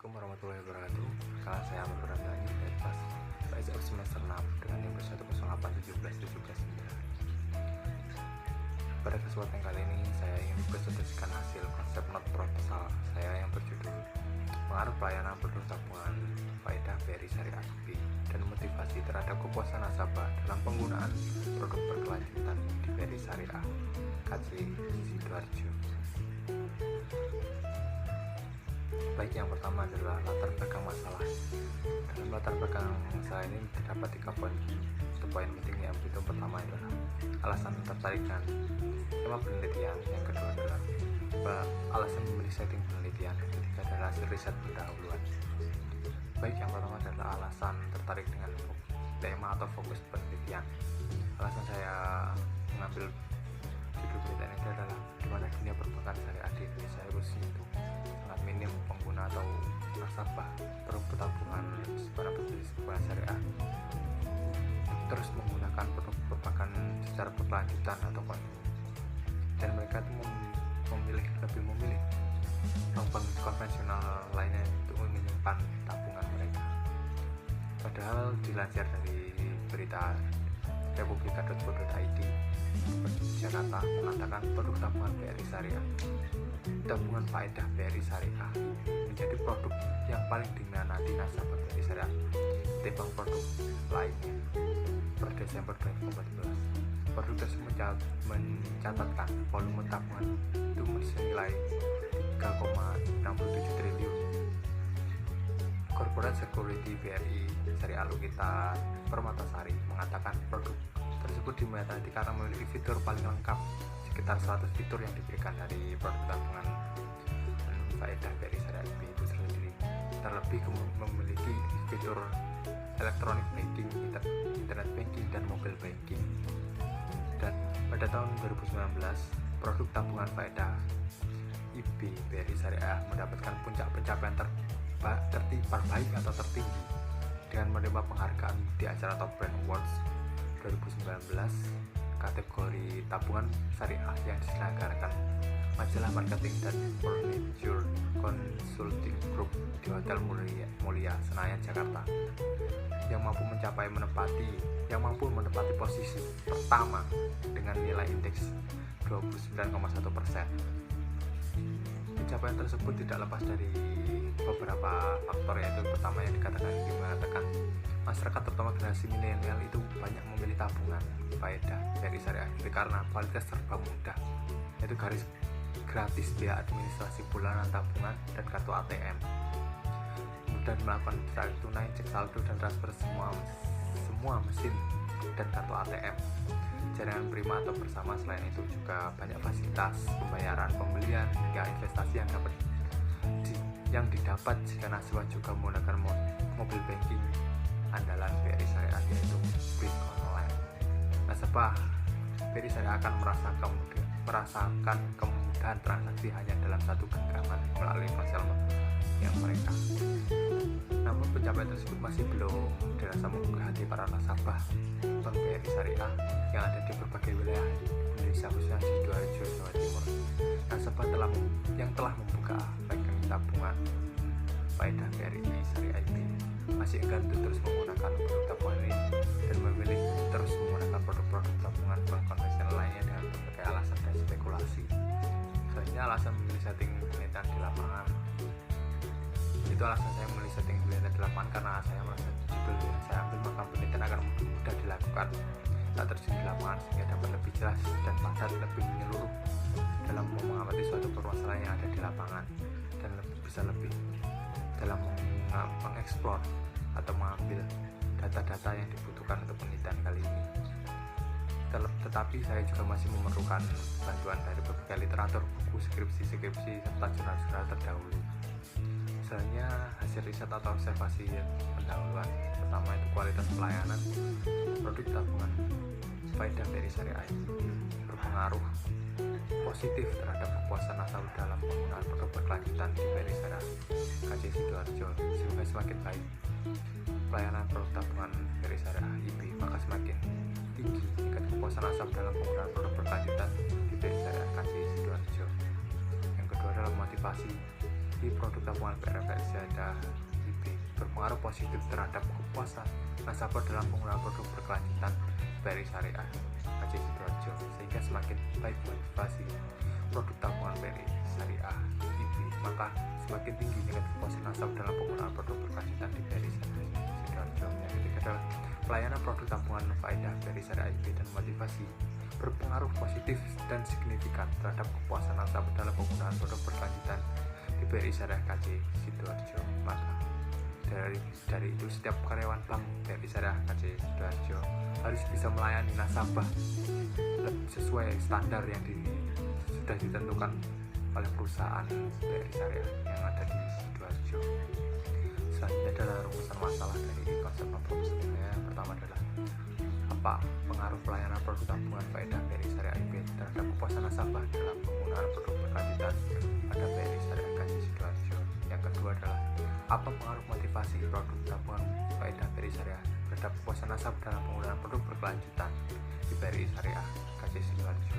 Assalamualaikum warahmatullahi wabarakatuh. Sekarang saya Ahmad Ramdhani dari kelas PSF semester 6 dengan nomor 108177179. Pada kesempatan kali ini saya ingin mempresentasikan hasil konsep not proposal saya yang berjudul Pengaruh Pelayanan Produk Tabungan Faedah BRI Syariah B dan Motivasi Terhadap Kepuasan Nasabah dalam Penggunaan Produk Berkelanjutan di BRI Syariah KC Sidoarjo. Baik, yang pertama adalah latar belakang masalah. Dalam latar belakang masalah ini terdapat 3 poin. Satu poin penting yang pertama adalah alasan tertarik dan tema penelitian. Yang kedua adalah alasan memilih setting penelitian. Yang ketiga adalah hasil riset pendahuluan. Baik, yang pertama adalah alasan tertarik dengan tema atau fokus penelitian. Alasan saya mengambil judul penelitian ini adalah di mana dunia perbankan syariah di Indonesia itu sangat minim pengguna atau nasabah produk tabungan sebuah syariah terus menggunakan produk perbankan secara berkelanjutan atau dan mereka itu lebih memilih bank konvensional lainnya untuk menyimpan tabungan mereka. Padahal dilansir dari berita republika.co.id Jakarta mengatakan produk tabungan BRI Syariah, tabungan faedah BRI Syariah menjadi produk yang paling diminati nasabah BRI Syariah ketimbang produk lainnya. Per Desember 2014, produk tersebut mencatatkan volume tabungan itu senilai 3,67 triliun. Corporate Security BRI Syariah Lukita Permatasari mengatakan produk tersebut diminati karena memiliki fitur paling lengkap, sekitar 100 fitur yang diberikan dari produk tabungan faedah BRI Syariah B itu sendiri. Terlebih memiliki fitur electronic banking, internet banking, dan mobile banking. Dan pada tahun 2019, produk tabungan faedah IB BRI Syariah mendapatkan puncak pencapaian terbaik atau tertinggi dengan menerima penghargaan di acara Top Brand Awards 2019 kategori tabungan syariah yang diselenggarakan majalah marketing dan furniture consulting group di Hotel Mulia Senayan Jakarta yang mampu menempati posisi pertama dengan nilai indeks 29,1%. Pencapaian tersebut tidak lepas dari beberapa faktor, yaitu pertama yang mengatakan masyarakat terutama generasi milenial itu banyak memilih tabungan faedah BRI Syariah karena kualitas serba mudah, yaitu gratis biaya administrasi bulanan tabungan dan kartu ATM, mudah melakukan transaksi tunai, cek saldo, dan transfer semua mesin dan kartu ATM, jaringan prima atau bersama. Selain itu juga banyak fasilitas pembayaran, pembelian hingga investasi yang didapat jika nasabah juga menggunakan mobile banking andalan BRI Syariah, yaitu Bit Online. Nasabah BRI Syariah akan merasakan kemudahan transaksi hanya dalam satu genggaman melalui ponsel yang mereka. Namun pencapaian tersebut masih belum dirasa menggugah hati para nasabah Bank BRI Syariah yang ada di berbagai wilayah Indonesia, khususnya di Sidoarjo, Jawa Timur. Nasabah yang telah membuka rekening tabungan faedah BRI Syariah ini masih enggan untuk terus menggunakan produk tabungan ini dan memilih terus menggunakan produk-produk tabungan bank konvensional lainnya dengan berbagai alasan dan spekulasi. Selanjutnya, alasan memilih setting penelitian di lapangan. Itu alasan saya memilih setting penelitian di lapangan karena saya merasa judul yang saya ambil maka penelitian akan mudah dilakukan saat terjun di lapangan sehingga dapat lebih jelas dan padat, lebih menyeluruh dalam mengamati suatu permasalahan yang ada di lapangan dan bisa lebih dalam mengeksplor atau mengambil data-data yang dibutuhkan untuk penelitian kali ini. Tetapi saya juga masih memerlukan bantuan dari berbagai literatur, buku, skripsi, serta jurnal-jurnal terdahulu. Misalnya hasil riset atau observasi pendahuluan. Pertama itu kualitas pelayanan produk tabungan faedah BRI Syariah berpengaruh positif terhadap kepuasan nasabah dalam penggunaan produk berkelanjutan di BRI Syariah KC Sidoarjo. Sehingga semakin baik pelayanan produk tabungan BRI Syariah IB, maka semakin tinggi tingkat kepuasan nasabah dalam penggunaan produk berkelanjutan di BRI Syariah KC Sidoarjo. Yang kedua adalah motivasi Motivasi produk tabungan BRI Syariah IB berpengaruh positif terhadap kepuasan nasabah dalam penggunaan produk berkelanjutan BRI Syariah KJ Sidoarjo, sehingga semakin baik motivasi produk tabungan BRI Syariah IB, maka semakin tinggi tingkat kepuasan nasabah dalam penggunaan produk berkelanjutan di BRI Sidoarjo. Yang ketiga adalah pelayanan produk tabungan faedah BRI Syariah IB dan motivasi berpengaruh positif dan signifikan terhadap kepuasan nasabah dalam penggunaan produk berkelanjutan di BRI Syariah KJ Sidoarjo. Maka dari itu setiap karyawan bank BRI Syariah KJ Sidoarjo harus bisa melayani nasabah sesuai standar yang sudah ditentukan oleh perusahaan BRI Syariah yang ada di Sidoarjo. Selanjutnya adalah rumusan masalah dari konsep proposal. Yang pertama adalah apa pengaruh pelayanan produk tabungan faedah BRI Syariah IB terhadap kepuasan nasabah dalam penggunaan produk berkelanjutan pada BRI Syariah KJ Sidoarjo. Yang kedua adalah apa pengaruh motivasi produk tabungan faedah BRI Syariah terhadap kepuasan nasabah dalam penggunaan produk berkelanjutan di BRI Syariah KJ Sidoarjo.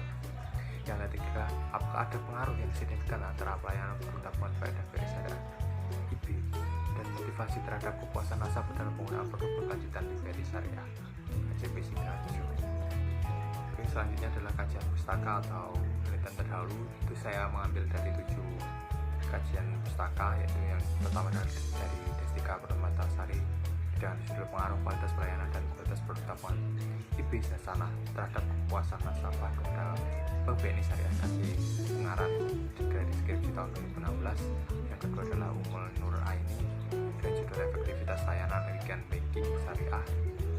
Yang ketiga, apakah ada pengaruh yang signifikan antara pelayanan produk tabungan faedah BRI Syariah IB dan motivasi terhadap kepuasan nasabah dalam penggunaan produk berkelanjutan di BRI Syariah KJP Sidoarjo. Oke, selanjutnya adalah kajian pustaka atau penelitian terdahulu. Itu saya mengambil dari 7 kajian pustaka, yaitu yang pertama dari Destika Permatasari dengan judul pengaruh kualitas pelayanan dan kualitas produk tabungan IB Sasana terhadap kepuasan nasabah dalam Bank BNI Syariah KJ Ungaran dari skripsi tahun 2016. Yang kedua adalah Umul Nur Aini dengan judul efektivitas layanan weekend banking syariah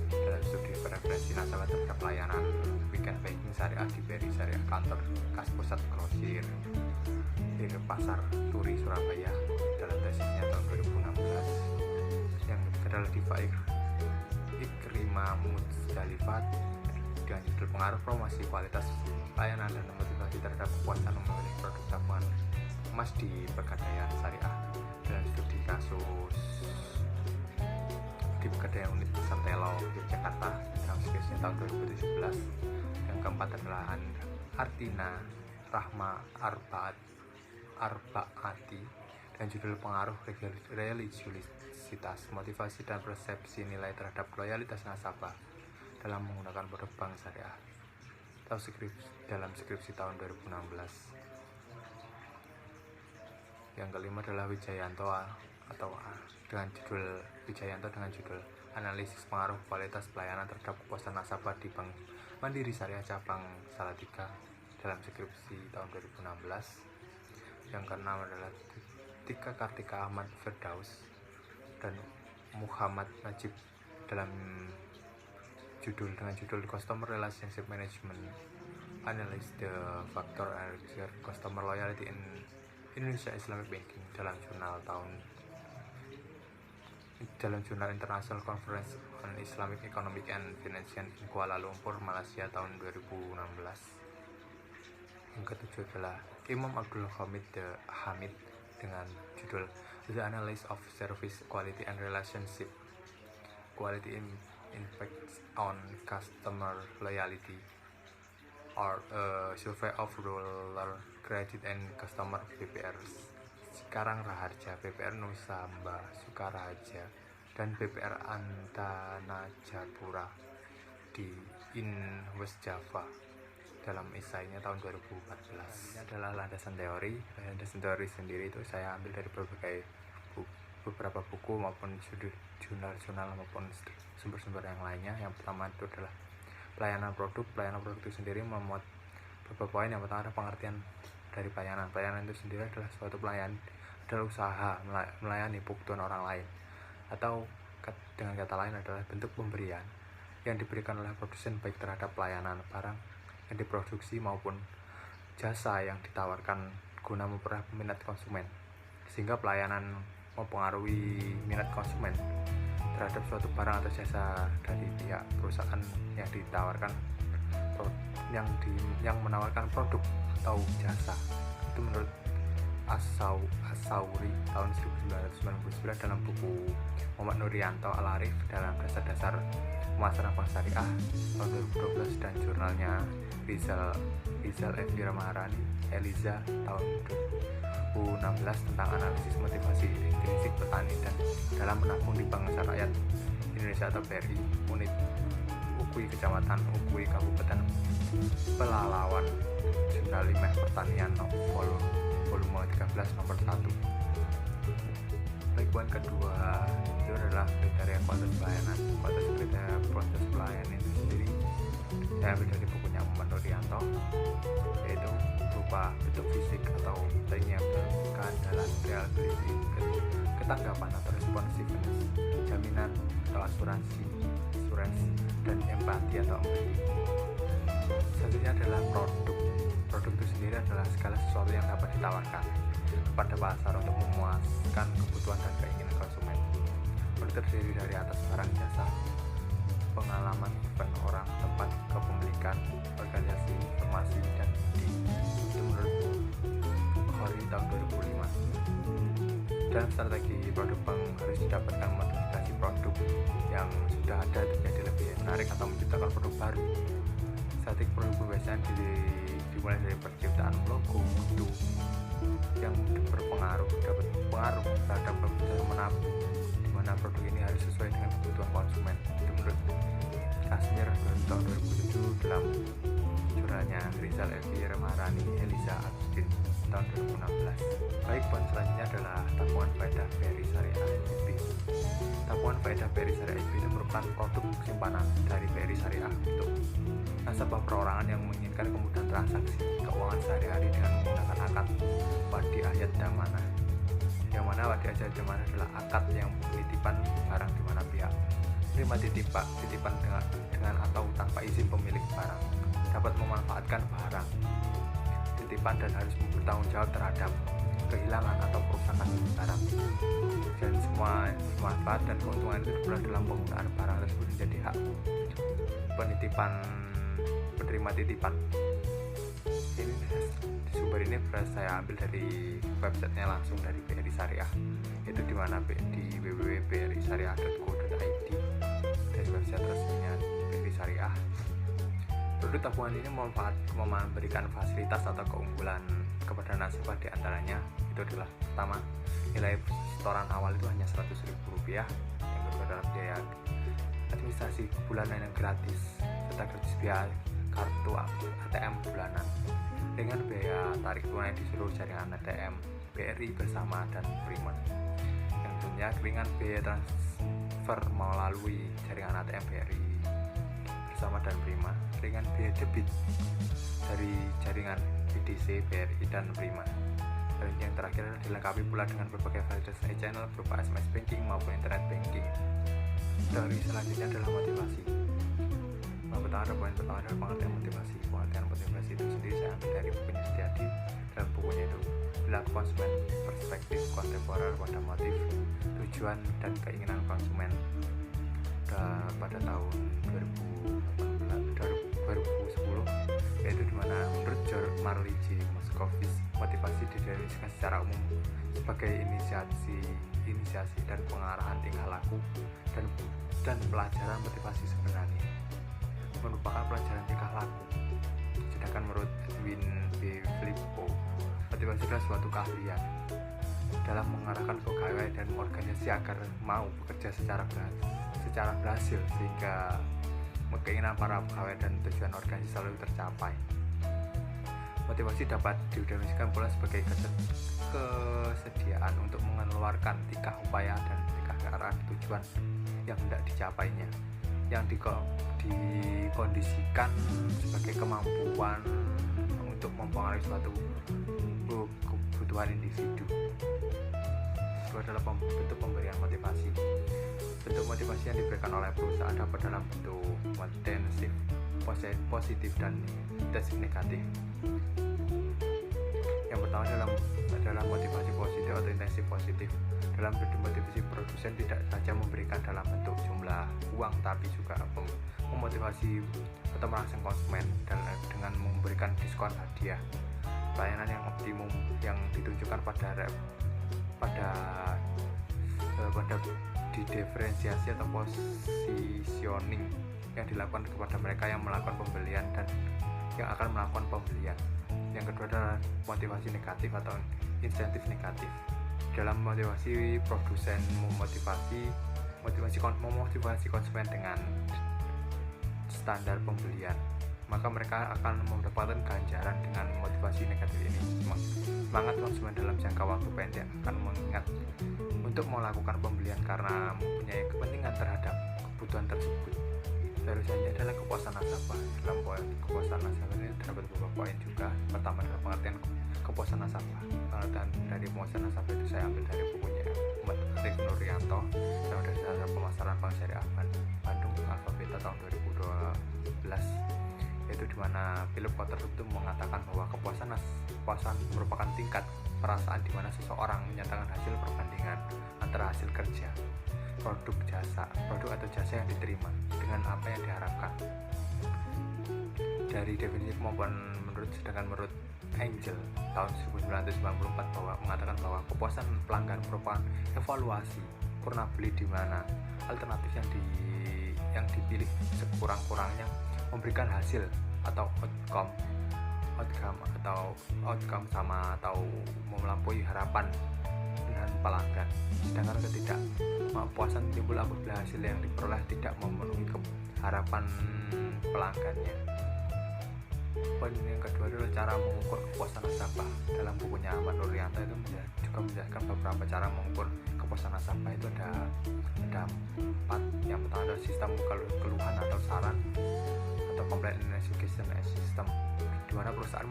dalam studi preferensi nasabah terhadap layanan weekend banking syariah di BRI Syariah kantor Kas Pusat Grosir di Pasar Turi Surabaya dalam tesisnya tahun 2016. Yang ketiga adalah Diva Ikrimah Muzdalifat dengan judul pengaruh promosi kualitas layanan dan motivasi terhadap kepuasan memilih produk tabungan emas di Pegadaian Syariah dalam studi kasus di Pegadaian Unit Pasar Telo Yogyakarta dalam skripsinya tahun 2017. Yang keempat adalah Artina Rahma Arbaati dan judul pengaruh religiusitas, motivasi dan persepsi nilai terhadap loyalitas nasabah dalam menggunakan produk bank syariah dalam skripsi tahun 2016. Yang kelima adalah Wijayanto dengan judul analisis pengaruh kualitas pelayanan terhadap kepuasan nasabah di Bank Mandiri Syariah cabang Salatiga dalam skripsi tahun 2016. Yang keenam adalah Tika Kartika Ahmad Firdaus dan Muhammad Najib dengan judul Customer Relationship Management Analyze the Factor and Customer Loyalty in Indonesia Islamic Banking dalam jurnal International Conference on Islamic Economic and Finance in Kuala Lumpur, Malaysia tahun 2016. Yang ketujuh adalah Imam Abdul Hamid dengan judul The Analysis of Service Quality and Relationship Quality Impacts on Customer Loyalty or Survey of Rural Credit and Customer BPR Sekarang Raharja, BPR Nusamba Sukaraja, dan BPR Antana Japura di West Java dalam esainya tahun 2014. Ini adalah landasan teori. Landasan teori sendiri itu saya ambil dari beberapa buku maupun jurnal-jurnal maupun sumber-sumber yang lainnya. Yang pertama itu adalah pelayanan produk itu sendiri memuat beberapa poin. Yang pertama adalah pengertian dari pelayanan itu sendiri adalah suatu adalah usaha melayani kebutuhan orang lain, atau dengan kata lain adalah bentuk pemberian yang diberikan oleh produsen baik terhadap pelayanan barang yang diproduksi maupun jasa yang ditawarkan guna memperoleh minat konsumen, sehingga pelayanan mempengaruhi minat konsumen terhadap suatu barang atau jasa dari pihak perusahaan yang ditawarkan yang menawarkan produk atau jasa. Itu menurut Asauri tahun 1999 dalam buku Muhammad Nurianto Al-Arif dalam dasar-dasar pemasaran bank syariah tahun 2012 dan jurnalnya Rizal Elvira Maharani Eliza tahun 2016 2018 tentang analisis motivasi intrinsik petani dan dalam menabung di Bank Usaha Rakyat Indonesia atau BRI, unit Ukui Kecamatan Ukui Kabupaten Pelalawan, Jurnal Limeh Pertanian volume 13 nomor 1. Baik, poin kedua itu adalah kriteria kualitas pelayanan. Kualitas kriteria proses pelayanan itu sendiri saya ambil dari bukunya Muhammad Nuryanto, yaitu berupa bentuk fisik atau tangible, keandalan, reliability, ketanggapan atau responsiveness, jaminan atau asuransi, dan empati atau empati. Selanjutnya adalah produk. Produk itu sendiri adalah segala sesuatu yang dapat ditawarkan pada pasar untuk memuaskan kebutuhan dan keinginan konsumen. Produk terdiri dari atas barang jasa, pengalaman, event orang, tempat kepemilikan, organisasi, informasi, dan bukti. Itu menurut Khori tahun 2005. Dalam strategi produk bank harus didapatkan modifikasi produk yang sudah ada menjadi lebih menarik atau menciptakan produk baru. Statik produk biasanya dimulai dari penciptaan logo itu yang dapat pengaruh terhadap kebutuhan menabung, di mana produk ini harus sesuai dengan kebutuhan konsumen. Itu menurut Kasmir tahun 2007 dalam jurnalnya Rizal Elvira Maharani Eliza Agustin tahun 2016. Baik, poin selanjutnya adalah tabungan faedah BRI Syariah IB. Tabungan faedah BRI Syariah IB itu merupakan produk simpanan dari BRI Syariah untuk nasabah perorangan yang menginginkan kemudahan transaksi keuangan sehari-hari dengan menggunakan akad wadi ayat damana. Yang mana wadi ayat damana adalah akad yang penitipan barang di mana pihak terima titipan dengan atau tanpa izin pemilik barang dapat memanfaatkan barang titipan dan harus bertanggung jawab terhadap kehilangan atau kerusakan barang, dan semua manfaat dan keuntungan itu diperoleh dalam penggunaan barang tersebut menjadi hak penerima titipan. Ini sumber ini saya ambil dari websitenya langsung dari BRI Syariah, itu dimana di www.brisyariah.co.id, dari website resminya BRI Syariah. Produk tabungan ini memberikan fasilitas atau keunggulan kepada nasabah, di antaranya itu adalah pertama, nilai setoran awal itu hanya Rp100.000, yang kedua adalah biaya administrasi bulanan yang gratis serta gratis biaya kartu ATM bulanan dengan biaya tarik tunai di seluruh jaringan ATM BRI bersama dan Prima. Yang tentunya ringan biaya transfer melalui jaringan ATM BRI bersama dan Prima, ringan biaya debit dari jaringan BDC, BRI, dan Prima. Dan yang terakhir adalah dilengkapi pula dengan berbagai fasilitas e-channel berupa SMS banking maupun internet banking. Dari selanjutnya adalah motivasi. Poin pertama adalah pengertian motivasi. Pengertian motivasi itu sendiri saya ambil dari bukunya Setiadi. Dalam bukunya itu perilaku konsumen, perspektif kontemporer pada motif, tujuan, dan keinginan konsumen. Pada tahun 2010, yaitu dimana menurut Marley J. Moscovitz, motivasi didefinisikan secara umum sebagai inisiasi dan pengarahan tingkah laku dan pelajaran motivasi sebenarnya merupakan pelajaran tingkah laku. Sedangkan menurut Edwin B. Filippo, motivasi adalah suatu keahlian dalam mengarahkan pegawai dan organisasi agar mau bekerja secara berhasil, sehingga keinginan para pegawai dan tujuan organisasi selalu tercapai. Motivasi dapat didefinisikan pula sebagai kesediaan untuk mengeluarkan tingkah upaya dan tingkah ke arah tujuan yang hendak dicapainya, yang dikondisikan sebagai kemampuan untuk mempengaruhi suatu kebutuhan individu. Itu adalah bentuk pemberian motivasi. Bentuk motivasi yang diberikan oleh perusahaan dapat dalam bentuk intensif, positif, dan negatif. Yang pertama adalah motivasi positif atau intensif positif. Dalam bentuk motivasi, produsen tidak saja memberikan dalam bentuk jumlah uang, tapi juga memotivasi atau merangsang konsumen dengan memberikan diskon hadiah, pelayanan yang optimum yang ditunjukkan pada diferensiasi atau positioning yang dilakukan kepada mereka yang melakukan pembelian dan yang akan melakukan pembelian. Yang kedua adalah motivasi negatif atau insentif negatif. Dalam motivasi, produsen memotivasi konsumen dengan standar pembelian, maka mereka akan mendapatkan ganjaran dengan motivasi negatif ini. Semangat konsumen dalam jangka waktu pendek akan mengingat untuk melakukan pembelian karena mempunyai kepentingan terhadap kebutuhan tersebut. Terusannya adalah kepuasan nasabah. Dalam poin kepuasan nasabah ini terdapat beberapa poin juga. Pertama adalah pengertian kepuasan nasabah. Dan dari kepuasan nasabah itu saya ambil dari bukunya Arif Nuryanto yang dari Dasar Pemasaran Bank Syariah Bandung Alfa Beta tahun 2012, yaitu dimana Philip Kotler itu mengatakan bahwa kepuasan merupakan tingkat perasaan di mana seseorang menyatakan hasil perbandingan antara hasil kerja, produk atau jasa yang diterima dengan apa yang diharapkan. Dari definisi kemampuan menurut Angel tahun 1994 mengatakan bahwa kepuasan pelanggan merupakan evaluasi purna beli di mana alternatif yang dipilih sekurang-kurangnya memberikan hasil atau outcome sama atau melampaui harapan dengan pelanggan. Sedangkan ketidakpuasan timbul apabila hasil yang diperoleh tidak memenuhi harapan pelanggannya. Poin yang kedua adalah cara mengukur kepuasan nasabah. Dalam bukunya Ahmad Nuryanto itu juga menjelaskan beberapa cara mengukur kepuasan nasabah. Itu ada 4. Yang pertama adalah sistem keluhan atau saran atau complaint and education system, di mana perusahaan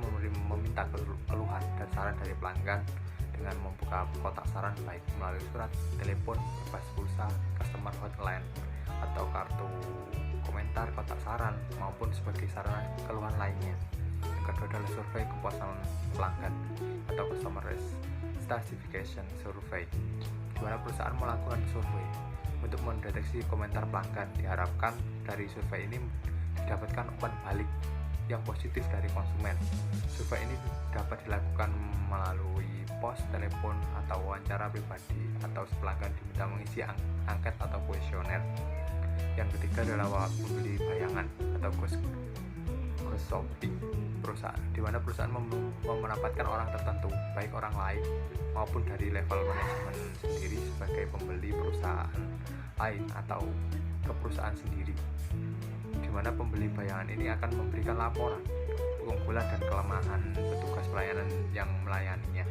meminta keluhan dan saran dari pelanggan dengan membuka kotak saran baik melalui surat, telepon, berbasis pulsa, customer hotline, atau kartu komentar kotak saran maupun sebagai sarana keluhan lainnya. Yang kedua adalah survei kepuasan pelanggan atau customer satisfaction survey, di mana perusahaan melakukan survei untuk mendeteksi komentar pelanggan. Diharapkan dari survei ini didapatkan umpan balik yang positif dari konsumen. Survei ini dapat dilakukan melalui pos, telepon, atau wawancara pribadi, atau pelanggan diminta mengisi angket atau kuesioner. Yang ketiga adalah pembeli bayangan atau ghost shopping, di mana perusahaan menempatkan orang tertentu, baik orang lain maupun dari level manajemen sendiri sebagai pembeli perusahaan lain atau ke perusahaan sendiri, di mana pembeli bayangan ini akan memberikan laporan keunggulan dan kelemahan petugas pelayanan yang melayaninya.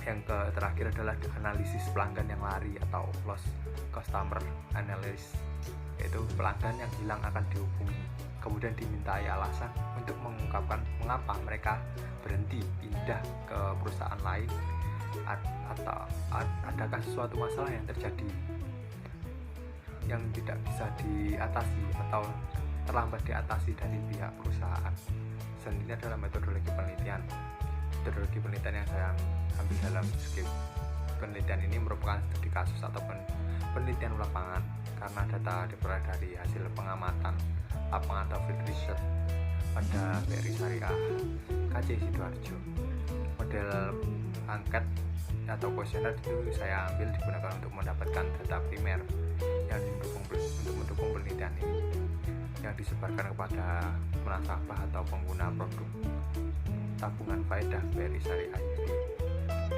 Yang terakhir adalah analisis pelanggan yang lari atau lost customer analysis, yaitu pelanggan yang hilang akan dihubungi, kemudian dimintai alasan untuk mengungkapkan mengapa mereka berhenti pindah ke perusahaan lain, atau adakah sesuatu masalah yang terjadi yang tidak bisa diatasi atau terlambat diatasi dari pihak perusahaan. Selanjutnya adalah metodologi penelitian. Metodologi penelitian yang saya ambil dalam skip penelitian ini merupakan studi kasus atau penelitian lapangan karena data diperoleh dari hasil pengamatan lapangan atau field research pada BRI Syariah KC Sidoarjo. Model angket atau kuesioner itu saya ambil digunakan untuk mendapatkan data primer yang mendukung penelitian ini, yang disebarkan kepada nasabah atau pengguna produk tabungan faedah BRI Syariah di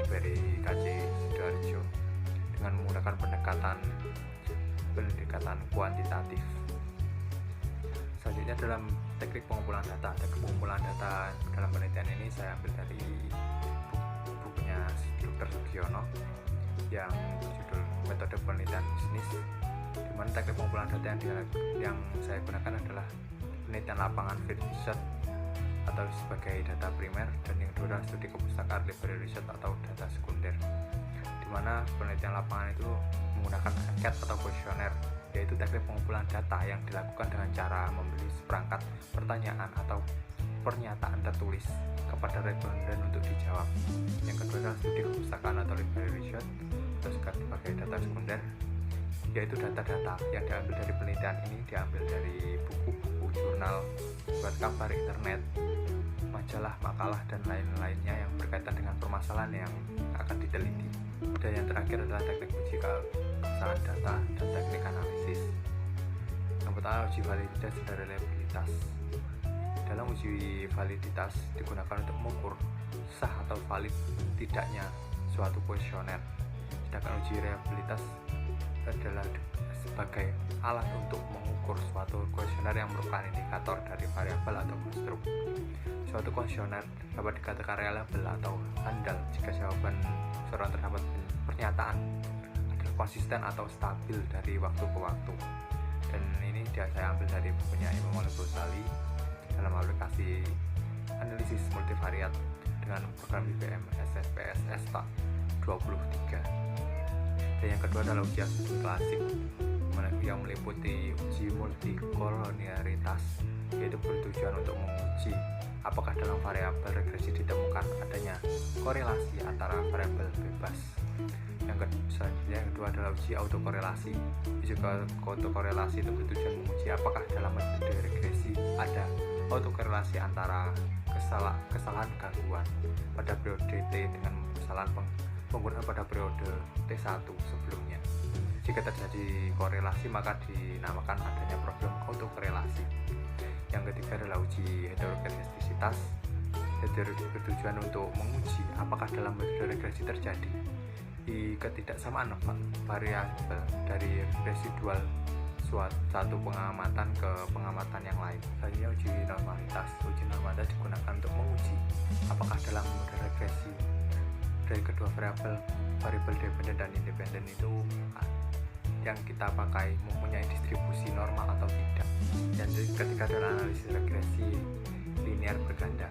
BRI KC Sidoarjo dengan menggunakan pendekatan kuantitatif. Selanjutnya dalam teknik pengumpulan data. Teknik pengumpulan data dalam penelitian ini saya ambil dari bukunya Dr. Sugiono yang berjudul Metode Penelitian Bisnis, di mana teknik pengumpulan data yang saya gunakan adalah penelitian lapangan field research atau sebagai data primer, dan yang kedua adalah studi kepustakaan library research atau data sekunder, di mana penelitian lapangan itu menggunakan angket atau kuesioner, yaitu teknik pengumpulan data yang dilakukan dengan cara memberi seperangkat pertanyaan atau pernyataan tertulis kepada responden untuk dijawab. Yang kedua adalah studi kepustakaan atau library research atau sebagai data sekunder, yaitu data-data yang diambil dari penelitian ini diambil dari buku-buku, jurnal, surat kabar, internet, majalah, makalah, dan lain-lainnya yang berkaitan dengan permasalahan yang akan diteliti. Dan yang terakhir adalah teknik uji keabsahan data dan teknik analisis. Yang pertama uji validitas dan reliabilitas. dalam uji validitas digunakan untuk mengukur sah atau valid tidaknya suatu kuesioner, sedangkan uji reliabilitas adalah sebagai alat untuk mengukur suatu kuesioner yang merupakan indikator dari variabel atau konstruk. Suatu kuesioner dapat dikatakan reliable atau handal jika jawaban seorang terdapat pernyataan adalah konsisten atau stabil dari waktu ke waktu. Dan ini saya ambil dari bukunya Imam Al-Ghazali dalam aplikasi analisis multivariat dengan program IBM SPSS tak 23. Dan yang kedua adalah uji asumsi klasik yang meliputi uji multikolonialitas, yaitu bertujuan untuk menguji apakah dalam variabel regresi ditemukan adanya korelasi antara variabel bebas. Yang kedua adalah uji autokorelasi. Uji autokorelasi itu bertujuan menguji apakah dalam metode regresi ada autokorelasi antara kesalahan gangguan pada periode T dengan kesalahan penggunaan pada periode T1 sebelumnya. Jika terjadi korelasi maka dinamakan adanya problem autokorelasi. Yang ketiga adalah uji heterogenesitas. Bertujuan untuk menguji apakah dalam metode regresi terjadi ketidaksamaan variabel dari residual satu pengamatan ke pengamatan yang lain. Selanjutnya uji normalitas. Uji normalitas digunakan untuk menguji apakah dalam metode regresi dari kedua variabel dependen dan independen itu yang kita pakai mempunyai distribusi normal atau tidak. Dan ketika dalam analisis regresi linear berganda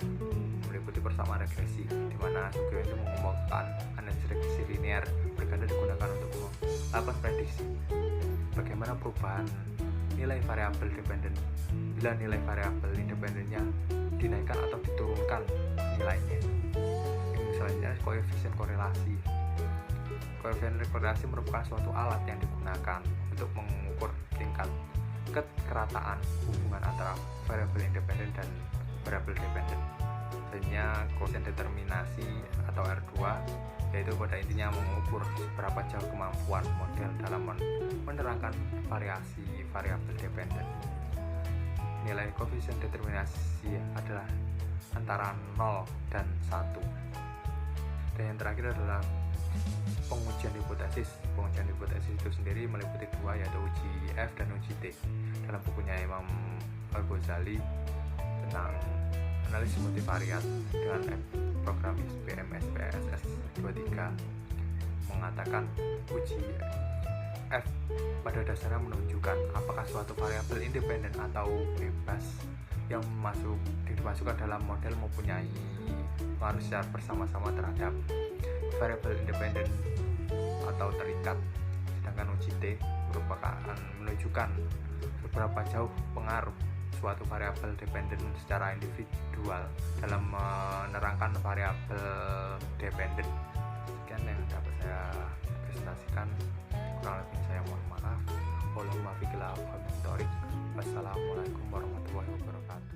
meliputi persamaan regresi, di mana Sugio itu mengemukakan analisis regresi linear berganda digunakan untuk melakukan prediksi bagaimana perubahan nilai variabel dependen bila nilai variabel independennya dinaikkan atau diturunkan nilainya. Misalnya koefisien korelasi. Koefisien korelasi merupakan suatu alat yang digunakan untuk mengukur tingkat kekerataan hubungan antara variabel independen dan variabel dependen. Selanjutnya koefisien determinasi atau R2, yaitu pada intinya mengukur seberapa jauh kemampuan model dalam menerangkan variasi variabel dependen. Nilai koefisien determinasi adalah antara 0 dan 1. Dan yang terakhir adalah pengujian hipotesis. Pengujian hipotesis itu sendiri meliputi dua, yaitu uji F dan uji T. Dalam bukunya Imam Al-Ghazali tentang analisis multivariat dengan program IBM SPSS 23 mengatakan uji F pada dasarnya menunjukkan apakah suatu variabel independen atau bebas yang dimasukkan dalam model mempunyai pengaruh secara bersama-sama terhadap variabel independen atau terikat. Sedangkan uji T merupakan menunjukkan seberapa jauh pengaruh suatu variabel dependen secara individual dalam menerangkan variabel dependen. Sekian yang dapat saya presentasikan, kurang lebih saya mohon maaf. Wassalamualaikum warahmatullahi wabarakatuh.